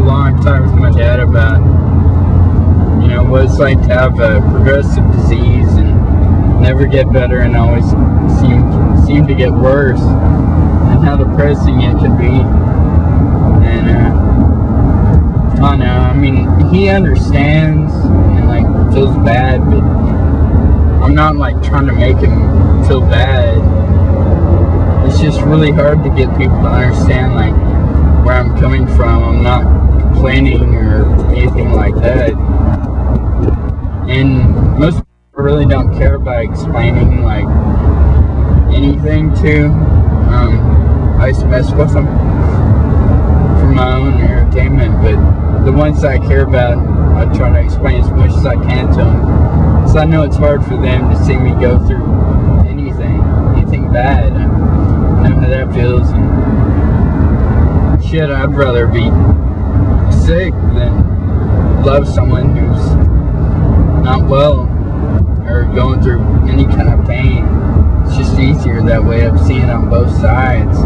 long time with my dad about, what it's like to have a progressive disease and never get better and always seem to get worse, and how depressing it can be. And I don't know. I mean, he understands and like feels bad, but I'm not like trying to make him feel bad. It's just really hard to get people to understand like where I'm coming from. I'm not complaining or anything like that. And most people really don't care about explaining like anything to. I just mess with them for my own entertainment, but the ones that I care about, I try to explain as much as I can to them. So I know it's hard for them to see me go through anything bad. I know how that feels. And shit, I'd rather be sick than love someone who's not well or going through any kind of pain. It's just easier that way. I've seen it on both sides.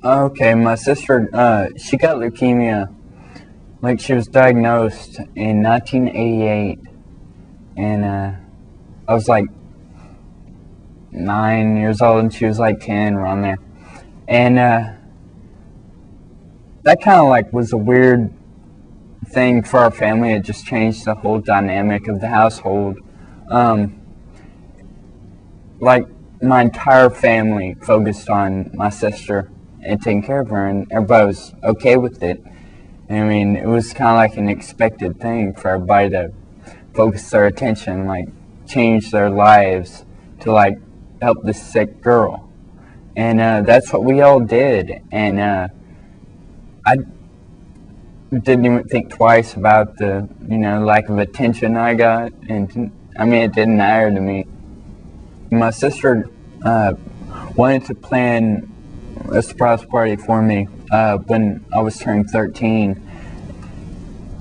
Okay, my sister, she got leukemia. Like, she was diagnosed in 1988, and I was like 9 years old, and she was like 10, around there. And that kind of like was a weird thing for our family. It just changed the whole dynamic of the household. Like, my entire family focused on my sister and taking care of her, and everybody was okay with it. I mean, it was kind of like an expected thing for everybody to focus their attention, like change their lives to like help this sick girl. And that's what we all did. And I didn't even think twice about the, lack of attention I got. And I mean, it didn't matter to me. My sister wanted to plan a surprise party for me when I was turning 13.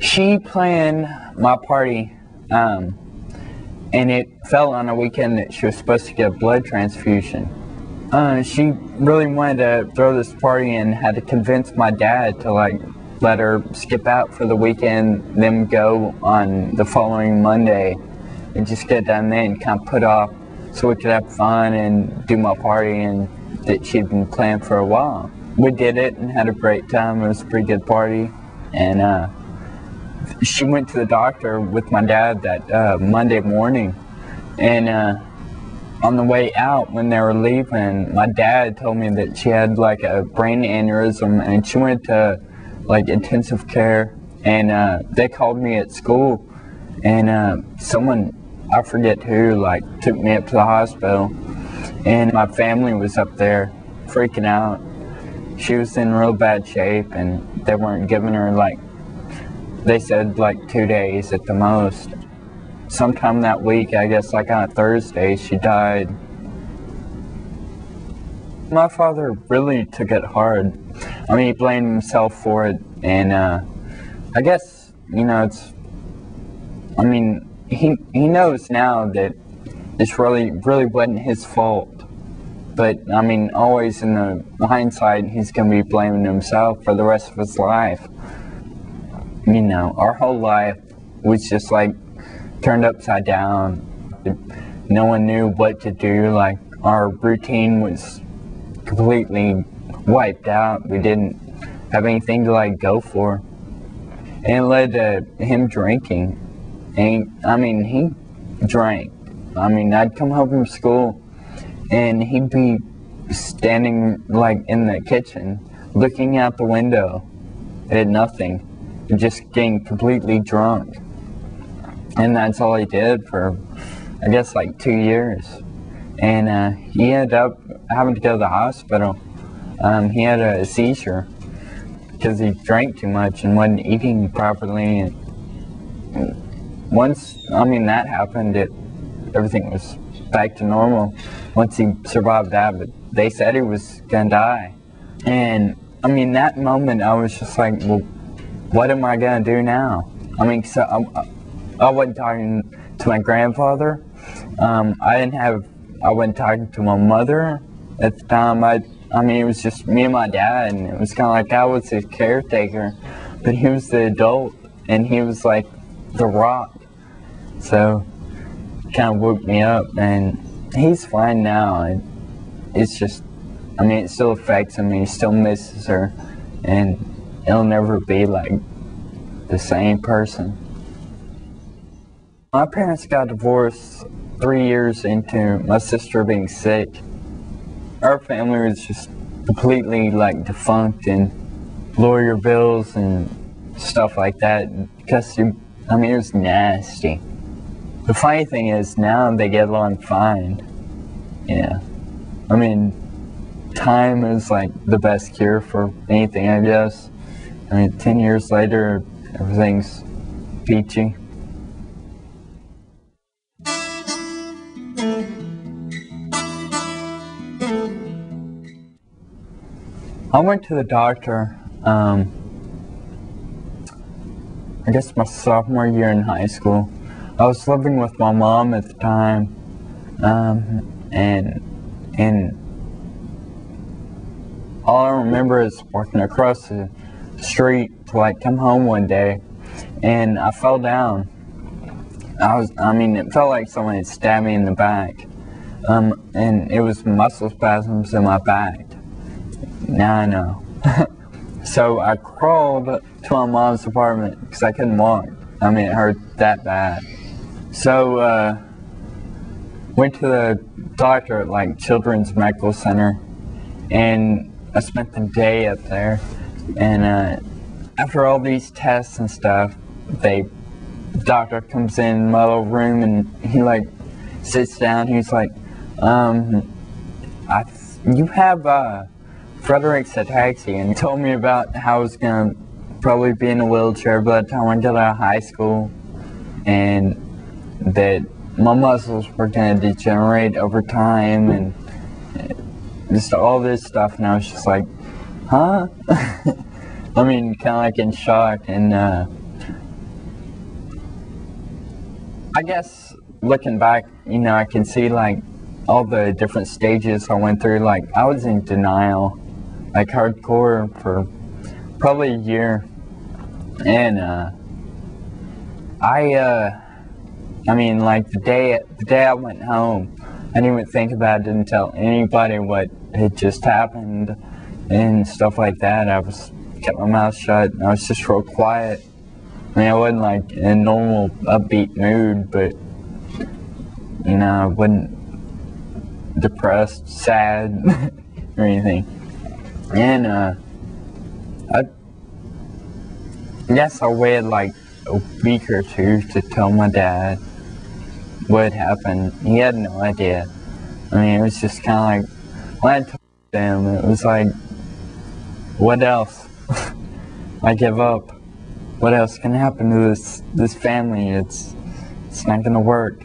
She planned my party, and it fell on a weekend that she was supposed to get a blood transfusion. She really wanted to throw this party and had to convince my dad to like let her skip out for the weekend, then go on the following Monday and just get done then, kind of put off so we could have fun and do my party and that she'd been planning for a while. We did it and had a great time. It was a pretty good party. And she went to the doctor with my dad that Monday morning. And on the way out, when they were leaving, my dad told me that she had like a brain aneurysm, and she went to like intensive care. And they called me at school, and someone, I forget who, like took me up to the hospital. And my family was up there freaking out. She was in real bad shape, and they weren't giving her like, they said like 2 days at the most. Sometime that week, I guess like on a Thursday, she died. My father really took it hard. I mean, he blamed himself for it, and I guess, it's, I mean, he knows now that this really wasn't his fault. But, I mean, always in the hindsight, he's going to be blaming himself for the rest of his life. Our whole life was just, like, turned upside down. No one knew what to do. Like, our routine was completely wiped out. We didn't have anything to, like, go for. And it led to him drinking. And, I mean, he drank. I mean, I'd come home from school, and he'd be standing like in the kitchen, looking out the window at nothing, and just getting completely drunk. And that's all he did for, I guess, like 2 years. and he ended up having to go to the hospital. He had a seizure because he drank too much and wasn't eating properly. And once, that happened, everything was back to normal once he survived that, but they said he was gonna die. And that moment I was just like, well, what am I gonna do now? So I wasn't talking to my grandfather. I wasn't talking to my mother at the time. It was just me and my dad, and it was kind of like I was his caretaker, but he was the adult, and he was like the rock. So it kind of woke me up, and he's fine now. And it's just, it still affects him, and he still misses her, and it'll never be like the same person. My parents got divorced 3 years into my sister being sick. Our family was just completely like defunct, and lawyer bills and stuff like that, because it was nasty. The funny thing is now they get along fine. Yeah. Time is like the best cure for anything, I guess. 10 years later, everything's peachy. I went to the doctor, I guess my sophomore year in high school. I was living with my mom at the time, and all I remember is walking across the street to come home one day, and I fell down. It felt like someone had stabbed me in the back, and it was muscle spasms in my back. Now I know. So I crawled to my mom's apartment because I couldn't walk. It hurt that bad. So went to the doctor at Children's Medical Center, and I spent the day up there. And after all these tests and stuff, the doctor comes in my little room, and he sits down. He's like, you have Friedreich's Ataxia, and he told me about how I was gonna probably be in a wheelchair by the time I got out of high school, and that my muscles were gonna degenerate over time, and just all this stuff. And I was just like, huh? Kind of in shock. And I guess looking back, I can see all the different stages I went through. I was in denial, hardcore, for probably a year. And the day I went home, I didn't even think about it, didn't tell anybody what had just happened and stuff like that. I kept my mouth shut, and I was just real quiet. I wasn't in a normal upbeat mood, but I wasn't depressed, sad, or anything. And I guess I waited a week or two to tell my dad what happened. He had no idea. It was just kind of when I told him, it was what else? I give up. What else can happen to this family? It's not gonna work.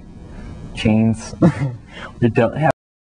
Chains. We don't have